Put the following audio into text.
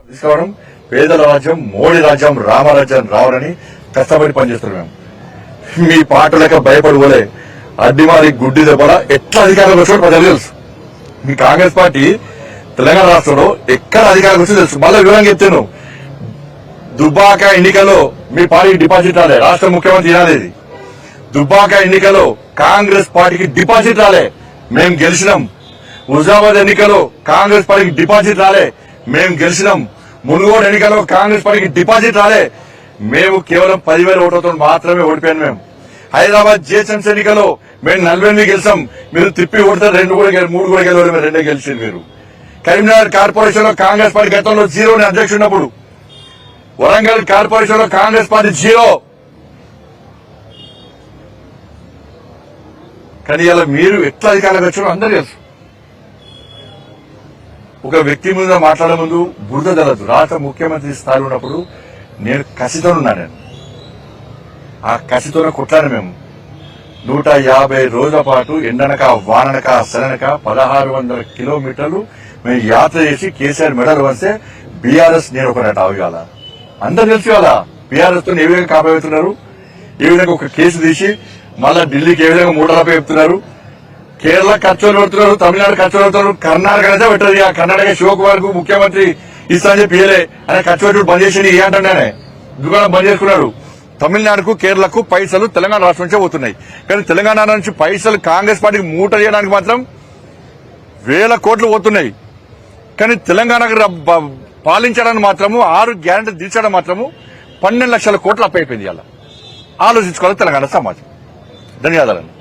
తీసుకోవడం పేదల రాజ్యం, మోడీ రాజ్యం, రామరాజ్యం రావాలని కష్టపడి పనిచేస్తున్నాం మేము. మీ పాటలక భయపడుకోలే అడ్డిమారి గుడ్డి దెబ్బల ఎట్లా అధికారంలో వచ్చాడో ప్రజలు తెలుసు. మీ కాంగ్రెస్ పార్టీ తెలంగాణ రాష్ట్రంలో ఎక్కడ అధికారం వచ్చి తెలుసు. మళ్ళీ వివరంగా చెప్తాను, దుబ్బాక ఎన్నికల్లో మీ పార్టీకి డిపాజిట్ రాలే, రాష్ట్ర ముఖ్యమంత్రి రాలేదు. దుబ్బాక ఎన్నికల్లో కాంగ్రెస్ పార్టీకి డిపాజిట్ రాలే, మేము గెలిచినాం. హుజాబాద్ ఎన్నికల్లో కాంగ్రెస్ పార్టీకి డిపాజిట్ రాలే, మేము గెలిచినాం. మునుగోడు ఎన్నికల్లో కాంగ్రెస్ పార్టీకి డిపాజిట్ రాలే, మేము కేవలం 10,000 ఓట్లతో మాత్రమే ఓడిపోయాను. మేము హైదరాబాద్ జిహెచ్ఎంసీ ఎన్నికల్లో మేము 48 గెలిచాం, మీరు తిప్పి ఓడితే 2 కూడా 3 కూడా గెలవాలి, మీరు 2 గెలిచింది మీరు. కరీంనగర్ కార్పొరేషన్ లో కాంగ్రెస్ పార్టీ గతంలో 0 అధ్యక్షున్నప్పుడు, వరంగల్ కార్పొరేషన్ లో కాంగ్రెస్ పార్టీ 0. కానీ ఇలా మీరు ఎట్లా అధికారంలోకి వచ్చారో అందరూ తెలుసు. ఒక వ్యక్తి మీద మాట్లాడే ముందు బురద జరగదు. రాష్ట్ర ముఖ్యమంత్రి స్థాయిలో ఉన్నప్పుడు నేను కసితో ఉన్నాను. ఆ కసితోనే కొట్లాను. మేము 150 రోజుల పాటు ఎండనక వాననక సెలనక 1600 కిలోమీటర్లు మేము యాత్ర చేసి కేసీఆర్ మెడల్ వస్తే బీఆర్ఎస్ నేను ఒకనట అవిగాల అందరు తెలిసి వాళ్ళ బీఆర్ఎస్ తో ఏ విధంగా కాపాడుతున్నారు, ఏ విధంగా ఒక కేసు తీసి మళ్ళా ఢిల్లీకి ఏ విధంగా 3 చెప్తున్నారు. కేరళ ఖర్చులు పెడుతున్నారు, తమిళనాడు ఖర్చులు పెడుతున్నారు, కర్ణాటక అయితే పెట్టదు. ఆ కర్ణాటక శివకుమార్ కు ముఖ్యమంత్రి ఇస్తా అని చెప్పి ఆయన ఖర్చు పెట్టుడు బంద్ చేసి ఏ అంటానే దుకాణం బంద్ చేసుకున్నాడు. తమిళనాడుకు కేరళకు పైసలు తెలంగాణ రాష్ట్రం నుంచే పోతున్నాయి. కానీ తెలంగాణ నుంచి పైసలు కాంగ్రెస్ పార్టీకి మూట చేయడానికి మాత్రం 1000 కోట్లు పోతున్నాయి. కానీ తెలంగాణకు పాలించడానికి మాత్రము 6 గ్యారెంటీ తీర్చడం మాత్రము 12 లక్షల కోట్లు అప్పైపోయింది. అలా ఆలోచించుకోవాలి తెలంగాణ సమాజం. ధన్యవాదాలు.